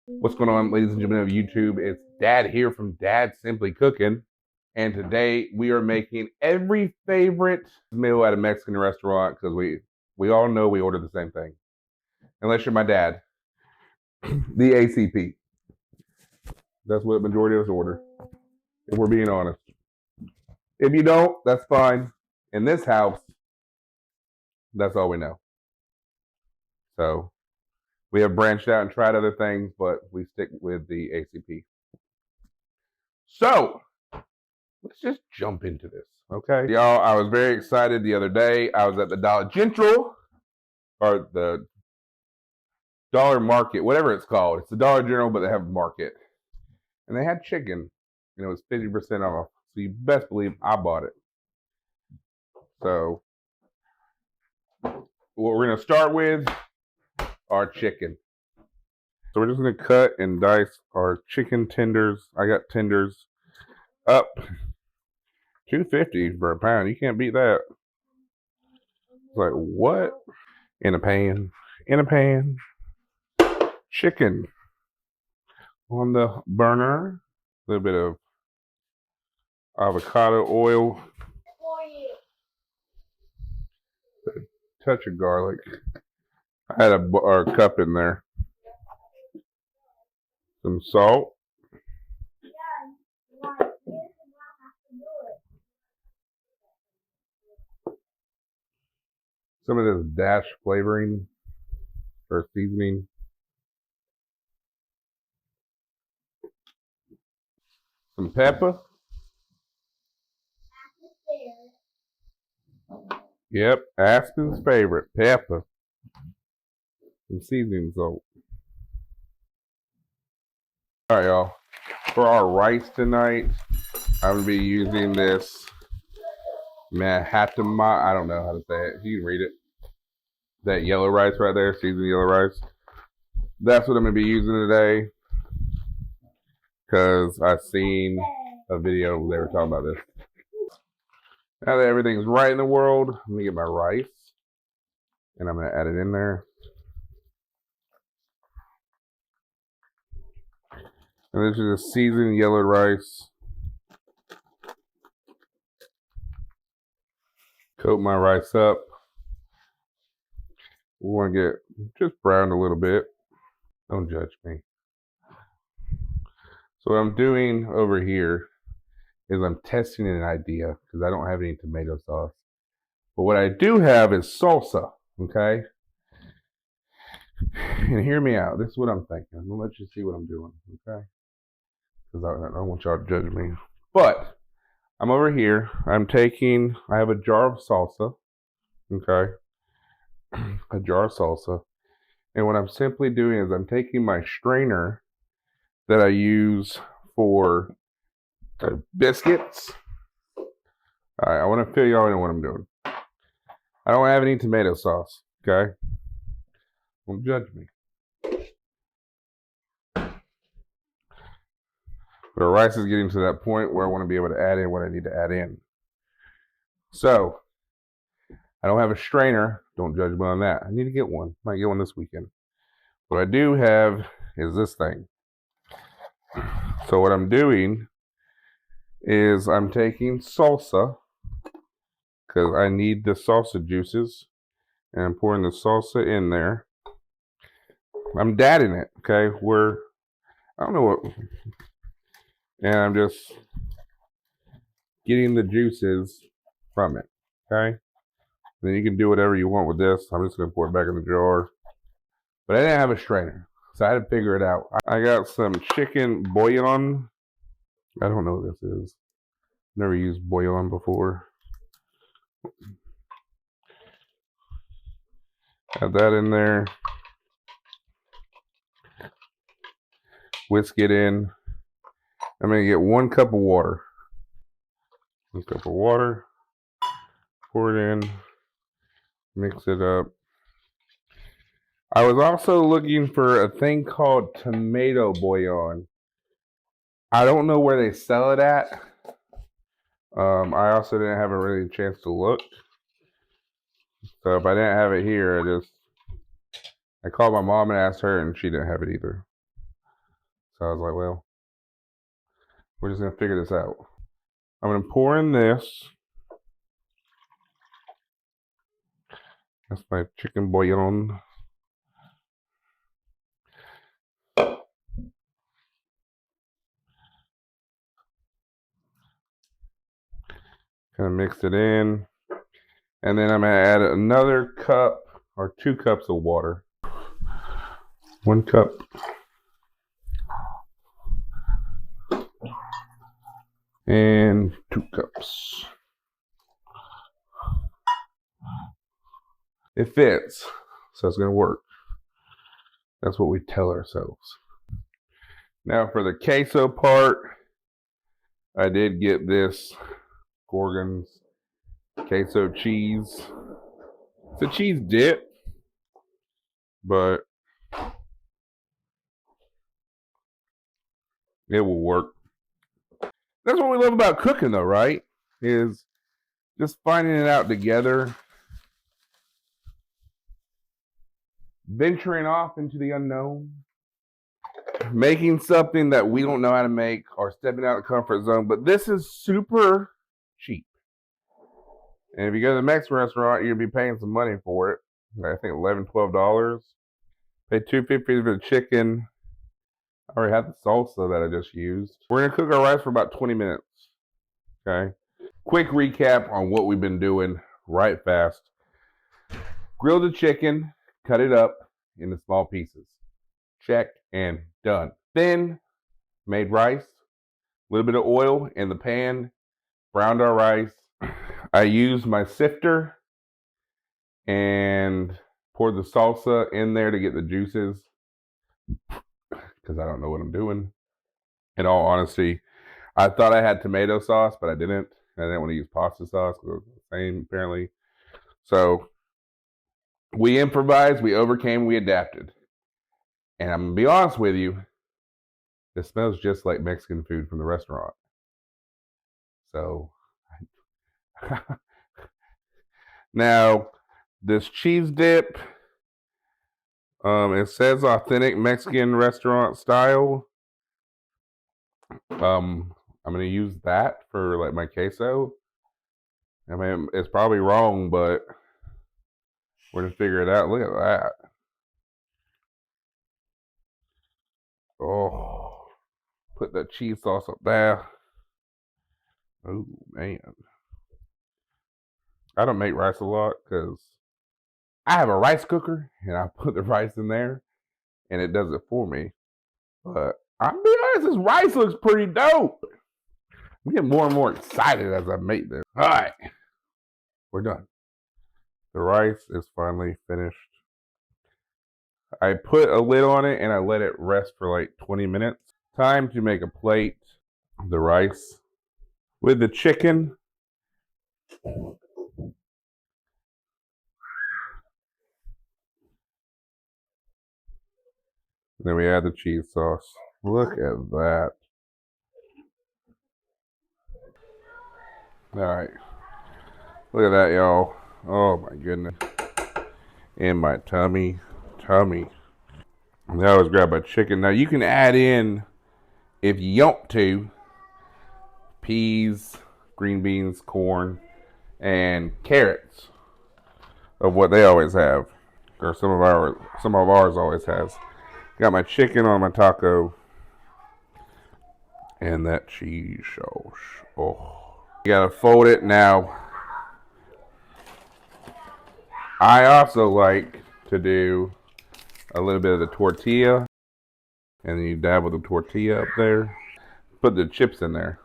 What's going on, ladies and gentlemen of YouTube? It's Dad here from Dad Simply Cooking. And today we are making every favorite meal at a Mexican restaurant because we all know we order the same thing. Unless you're my dad. The ACP. That's what the majority of us order. If we're being honest. If you don't, that's fine. In this house, that's all we know. So we have branched out and tried other things, but we stick with the ACP. So let's just jump into this, okay? Y'all, I was very excited the other day. I was at the Dollar General, or the Dollar Market, whatever it's called. It's the Dollar General, but they have a market. And they had chicken, and it was 50% off. So you best believe I bought it. So what we're going to start with are chicken. So we're just going to cut and dice our chicken tenders. I got tenders up $2.50 for a pound. You can't beat that. It's like, what? In a pan. Chicken on the burner. A little bit of avocado oil. A touch of garlic. I had a cup in there. Some salt. Some of this dash flavoring or seasoning. Some pepper. Yep, Aspen's favorite, pepper. Some seasoning salt. Alright, y'all. For our rice tonight, I'm going to be using this Mahatma. I don't know how to say it. You can read it. That yellow rice right there, seasoned yellow rice. That's what I'm going to be using today. Because I seen a video where they were talking about this. Now that everything's right in the world, I'm going to get my rice. And I'm going to add it in there. And this is a seasoned yellow rice. Coat my rice up. We want to get just browned a little bit. Don't judge me. So what I'm doing over here is I'm testing an idea because I don't have any tomato sauce. But what I do have is salsa, okay? And hear me out. This is what I'm thinking. I'm going to let you see what I'm doing, okay? Because I don't want y'all to judge me. But I'm over here. I have a jar of salsa, okay? A jar of salsa. And what I'm simply doing is I'm taking my strainer that I use for the biscuits. Alright, I want to fill y'all in on what I'm doing. I don't have any tomato sauce, okay? Don't judge me. But the rice is getting to that point where I want to be able to add in what I need to add in. So, I don't have a strainer. Don't judge me on that. I need to get one. Might get one this weekend. What I do have is this thing. So what I'm doing is I'm taking salsa because I need the salsa juices, and I'm pouring the salsa in there. I'm dadding it, okay? I don't know what, and I'm just getting the juices from it, okay? Then you can do whatever you want with this. I'm just gonna pour it back in the jar. But I didn't have a strainer, so I had to figure it out. I got some chicken bouillon. I don't know what this is. Never used bouillon before. Add that in there. Whisk it in. I'm going to get 1 cup of water. 1 cup of water. Pour it in. Mix it up. I was also looking for a thing called tomato bouillon. I don't know where they sell it at. I also didn't have a really chance to look. So if I didn't have it here, I called my mom and asked her, and she didn't have it either. So I was like, well, we're just gonna figure this out. I'm gonna pour in this. That's my chicken bouillon. Kind of mix it in. And then I'm gonna add another cup or 2 cups of water. 1 cup. And 2 cups. It fits, so it's gonna work. That's what we tell ourselves. Now for the queso part, I did get this Gorgon's queso cheese. It's a cheese dip, but it will work. That's what we love about cooking though, right? Is just finding it out together, venturing off into the unknown, making something that we don't know how to make, or stepping out of the comfort zone. But this is super cheap. And if you go to the Mexican restaurant, you'll be paying some money for it. I think $11, $12. Pay $2.50 for the chicken. I already had the salsa that I just used. We're gonna cook our rice for about 20 minutes. Okay. Quick recap on what we've been doing right fast. Grill the chicken, cut it up into small pieces. Check and done. Then made rice, a little bit of oil in the pan, browned our rice. I used my sifter and poured the salsa in there to get the juices because I don't know what I'm doing. In all honesty, I thought I had tomato sauce, but I didn't. I didn't want to use pasta sauce because it was the same apparently. So we improvised, we overcame, we adapted. And I'm gonna be honest with you, this smells just like Mexican food from the restaurant. So now this cheese dip, it says authentic Mexican restaurant style. I'm gonna use that for like my queso. I mean, it's probably wrong, but we're gonna figure it out. Look at that. Oh, put the cheese sauce up there. Oh man, I don't make rice a lot because I have a rice cooker and I put the rice in there and it does it for me. But I'm be honest, this rice looks pretty dope. I'm getting more and more excited as I make this. All right, we're done. The rice is finally finished. I put a lid on it and I let it rest for like 20 minutes. Time to make a plate. The rice with the chicken. Then we add the cheese sauce. Look at that. All right. Look at that, y'all. Oh my goodness. In my tummy. Now let's grab my chicken. Now you can add in, if you want to, peas, green beans, corn, and carrots of what they always have. Or some of ours always has. Got my chicken on my taco. And that cheese sauce. Oh. You gotta fold it now. I also like to do a little bit of the tortilla. And then you dab with the tortilla up there. Put the chips in there.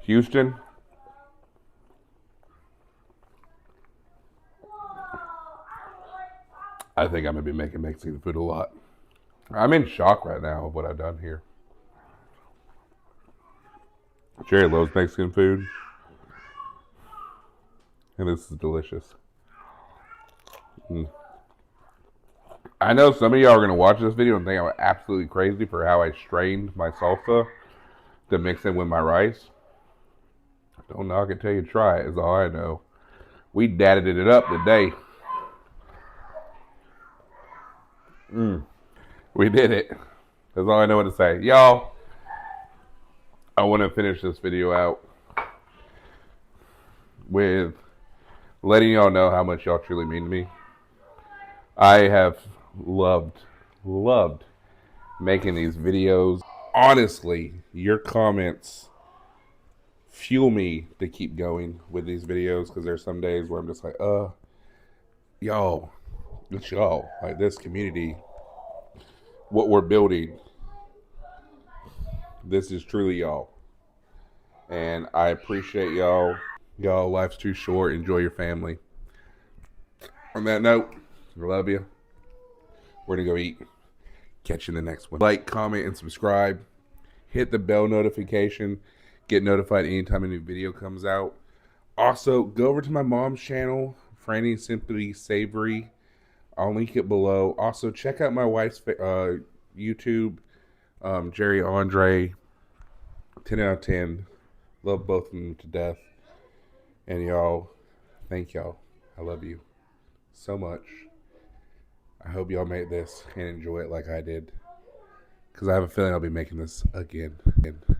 Houston. I think I'm going to be making Mexican food a lot. I'm in shock right now of what I've done here. Jerry loves Mexican food. And this is delicious. I know some of y'all are going to watch this video and think I'm absolutely crazy for how I strained my salsa to mix it with my rice. Don't knock it till you try it, is all I know. We dadded it up today. We did it. That's all I know what to say. Y'all, I want to finish this video out with letting y'all know how much y'all truly mean to me. I have loved making these videos. Honestly, your comments fuel me to keep going with these videos, because there's some days where I'm just like, y'all, it's y'all, like this community, what we're building, this is truly y'all. And I appreciate y'all. Y'all, life's too short. Enjoy your family. On that note, I love you. We're going to go eat. Catch you in the next one. Like, comment, and subscribe. Hit the bell notification. Get notified anytime a new video comes out. Also, go over to my mom's channel, Franny Simply Savory. I'll link it below. Also, check out my wife's YouTube, Jerry Andre. 10 out of 10. Love both of them to death. And y'all, thank y'all. I love you so much. I hope y'all made this and enjoy it like I did, because I have a feeling I'll be making this again.